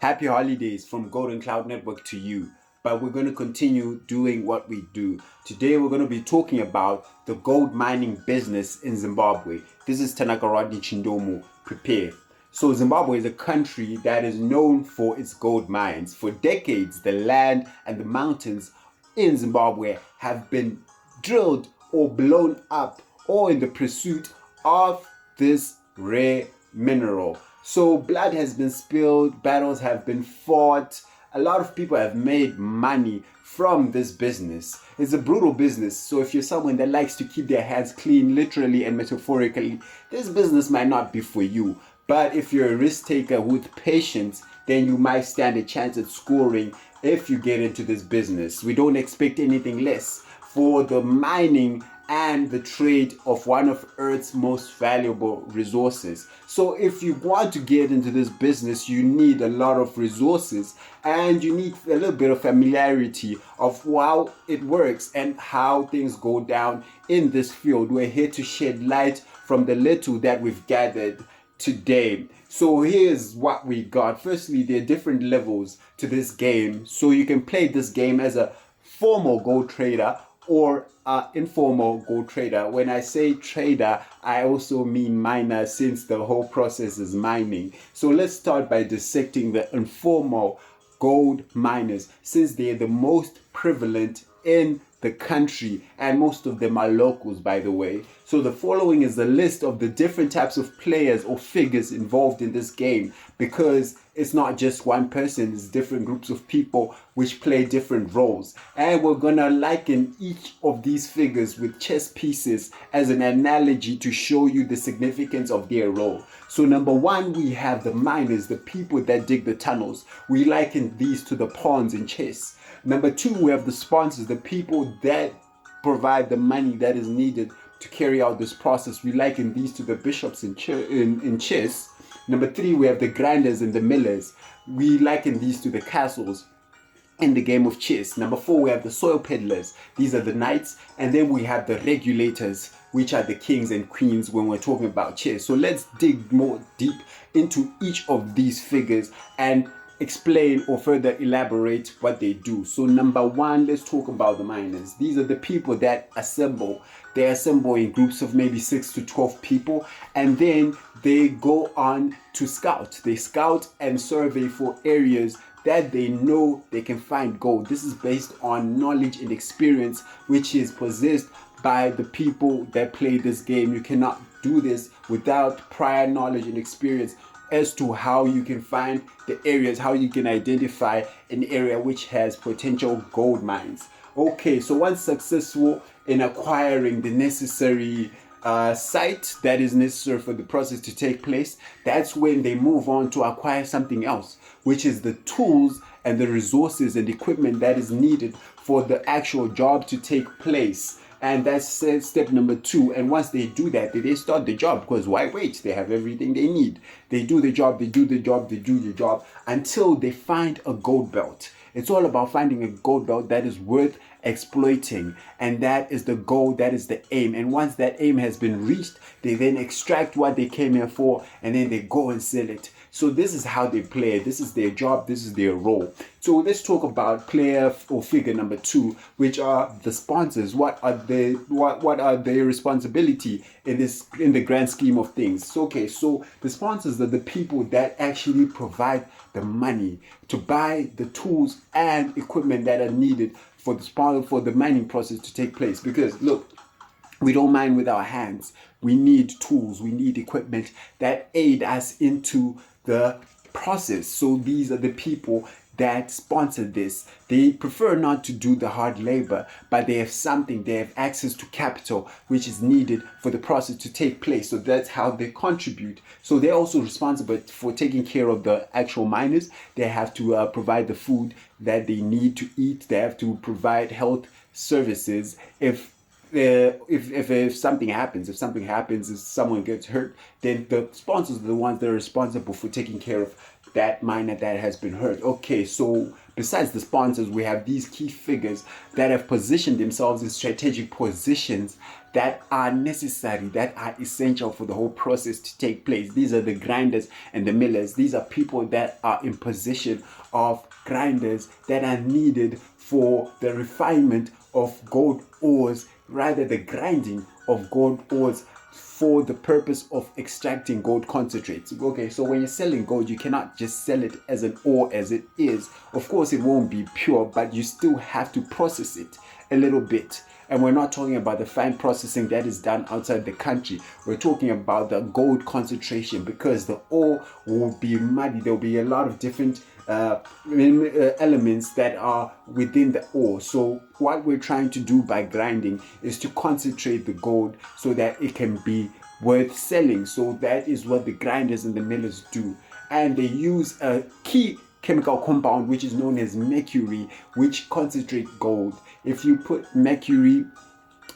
Happy holidays from Golden Cloud Network to you. But we're going to continue doing what we do. Today we're going to be talking about the gold mining business in Zimbabwe. This is Tanaka Rodney Chindomu. Prepare. So Zimbabwe is a country that is known for its gold mines. For decades, the land and the mountains in Zimbabwe have been drilled or blown up, or in the pursuit of this rare mineral. So blood has been spilled, battles have been fought, a lot of people have made money from this business. It's a brutal business, so if you're someone that likes to keep their hands clean, literally and metaphorically, this business might not be for you. But if you're a risk taker with patience, then you might stand a chance at scoring if you get into this business. We don't expect anything less for the mining and the trade of one of Earth's most valuable resources. So if you want to get into this business, you need a lot of resources and you need a little bit of familiarity of how it works and how things go down in this field. We're here to shed light from the little that we've gathered today. So here's what we got. Firstly, there are different levels to this game. So you can play this game as a formal gold trader or informal gold trader. When I say trader, I also mean miner, since the whole process is mining. So let's start by dissecting the informal gold miners, since they're the most prevalent in the country, and most of them are locals, by the way. So the following is a list of the different types of players or figures involved in this game, because it's not just one person, it's different groups of people which play different roles. And we're gonna liken each of these figures with chess pieces as an analogy to show you the significance of their role. So number one, we have the miners, the people that dig the tunnels. We liken these to the pawns in chess. Number two, we have the sponsors, the people that provide the money that is needed to carry out this process. We liken these to the bishops in chess. Number three, we have the grinders and the millers. We liken these to the castles in the game of chess. Number four, we have the soil peddlers. These are the knights. And then we have the regulators, which are the kings and queens when we're talking about chess. So let's dig more deep into each of these figures and explain or further elaborate what they do. So number one, let's talk about the miners. These are the people that assemble. They assemble in groups of maybe 6 to 12 people, and then they go on to scout. They scout and survey for areas that they know they can find gold. This is based on knowledge and experience which is possessed by the people that play this game. You cannot do this without prior knowledge and experience as to how you can find the areas, how you can identify an area which has potential gold mines. Okay, so once successful in acquiring the necessary site that is necessary for the process to take place, that's when they move on to acquire something else, which is the tools and the resources and equipment that is needed for the actual job to take place. And that's step number two. And once they do that, they start the job, because why wait? They have everything they need. They do the job, they do the job, they do the job until they find a gold belt. It's all about finding a gold belt that is worth exploiting. And that is the goal, that is the aim. And once that aim has been reached, they then extract what they came here for, and then they go and sell it. So this is how they play. This is their job. This is their role. So let's talk about player or figure number two, which are the sponsors. What are their responsibility in the grand scheme of things? Okay, so the sponsors are the people that actually provide the money to buy the tools and equipment that are needed for the mining process to take place. Because look, we don't mine with our hands. We need tools, we need equipment that aid us into the process. So these are the people that sponsor this. They prefer not to do the hard labor, but they have access to capital which is needed for the process to take place. So that's how they contribute. So they're also responsible for taking care of the actual miners. They have to provide the food that they need to eat. They have to provide health services. If something happens, if someone gets hurt, then the sponsors are the ones that are responsible for taking care of that miner that has been hurt. Okay, so besides the sponsors, we have these key figures that have positioned themselves in strategic positions that are necessary, that are essential for the whole process to take place. These are the grinders and the millers. These are people that are in position of grinders that are needed for the refinement of gold ores, rather the grinding of gold ores for the purpose of extracting gold concentrates. Okay, so when you're selling gold, you cannot just sell it as an ore as it is. Of course, it won't be pure, but you still have to process it a little bit. And we're not talking about the fine processing that is done outside the country. We're talking about the gold concentration, because the ore will be muddy. There'll be a lot of different elements that are within the ore. So what we're trying to do by grinding is to concentrate the gold so that it can be worth selling. So that is what the grinders and the millers do. And they use a key chemical compound which is known as mercury, which concentrates gold. If you put mercury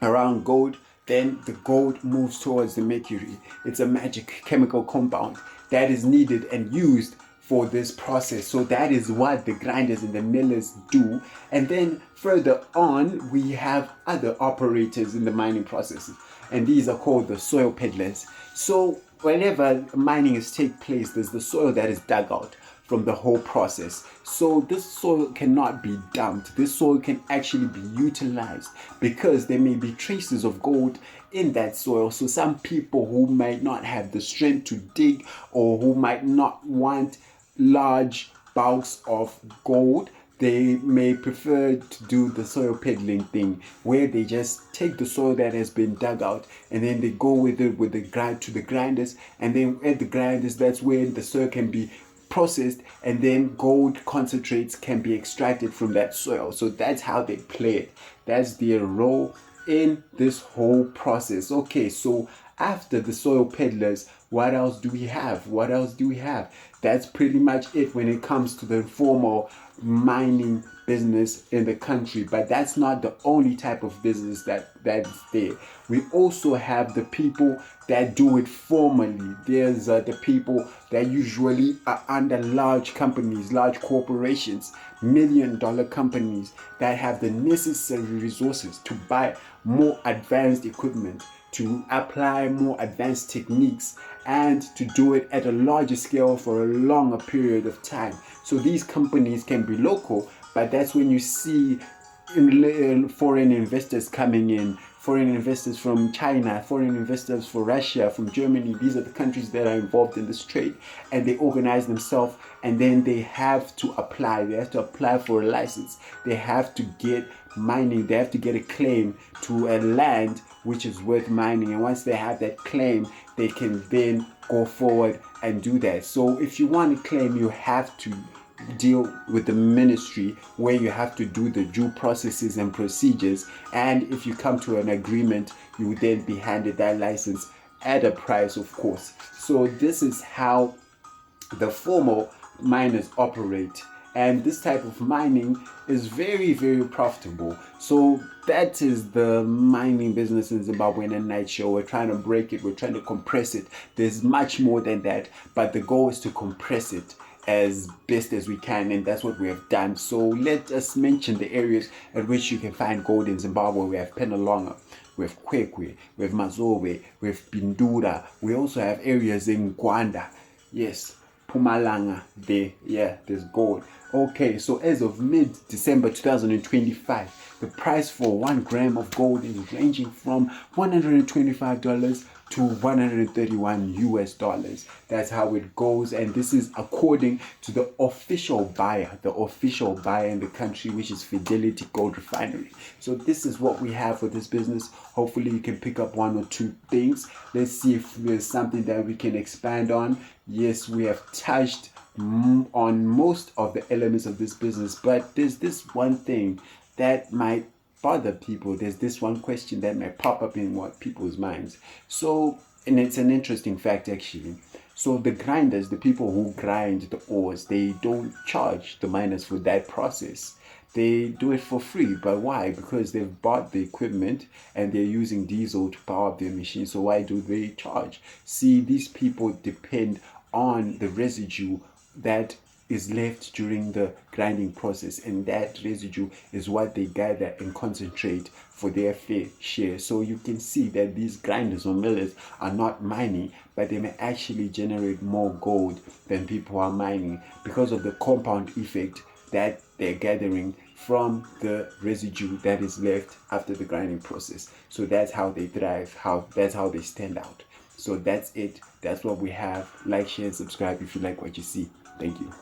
around gold, then the gold moves towards the mercury. It's a magic chemical compound that is needed and used for this process. So that is what the grinders and the millers do. And then further on, we have other operators in the mining processes, and these are called the soil peddlers. So whenever mining is take place, there's the soil that is dug out from the whole process. So this soil cannot be dumped. This soil can actually be utilized because there may be traces of gold in that soil. So some people who might not have the strength to dig, or who might not want large bulks of gold, they may prefer to do the soil peddling thing, where they just take the soil that has been dug out and then they go with it with the grind to the grinders, and then at the grinders, that's where the soil can be processed, and then gold concentrates can be extracted from that soil. So that's how they play it. That's their role in this whole process. Okay, so after the soil peddlers, what else do we have? What else do we have? That's pretty much it when it comes to the informal mining business in the country. But that's not the only type of business that's there. We also have the people that do it formally. There's the people that usually are under large companies, large corporations, $1 million companies that have the necessary resources to buy more advanced equipment, to apply more advanced techniques, and to do it at a larger scale for a longer period of time. So these companies can be local, but that's when you see foreign investors coming in, foreign investors from China, foreign investors from Russia, from Germany. These are the countries that are involved in this trade, and they organize themselves, and then they have to apply. They have to apply for a license. They have to get mining. They have to get a claim to a land which is worth mining, and once they have that claim, they can then go forward and do that. So if you want to claim, you have to deal with the ministry, where you have to do the due processes and procedures, and if you come to an agreement, you would then be handed that license at a price, of course. So this is how the formal miners operate, and this type of mining is very, very profitable. So that is the mining business in Zimbabwe in a nutshell. We're trying to break it, we're trying to compress it. There's much more than that, but the goal is to compress it as best as we can, and that's what we have done. So let us mention the areas at which you can find gold in Zimbabwe. We have Penhalonga, we have Kwekwe, we have Mazowe, we have Bindura. We also have areas in Gwanda. Yes, Penhalonga, there's gold. Okay, so as of mid-December 2025, the price for 1 gram of gold is ranging from $125 to $131. That's how it goes, and this is according to the official buyer in the country, which is Fidelity Gold Refinery. So this is what we have for this business. Hopefully you can pick up 1 or 2 things. Let's see if there's something that we can expand on. Yes, we have touched on most of the elements of this business, but there's this one thing that might bother people. There's this one question that might pop up in people's minds. So, and it's an interesting fact actually. So the grinders, the people who grind the ores, they don't charge the miners for that process. They do it for free. But why? Because they've bought the equipment and they're using diesel to power up their machine. So why do they charge? See, these people depend on the residue that is left during the grinding process, and that residue is what they gather and concentrate for their fair share. So you can see that these grinders or millers are not mining, but they may actually generate more gold than people are mining because of the compound effect that they're gathering from the residue that is left after the grinding process. So that's how they thrive, that's how they stand out. So that's it. That's what we have. Like, share, and subscribe if you like what you see. Thank you.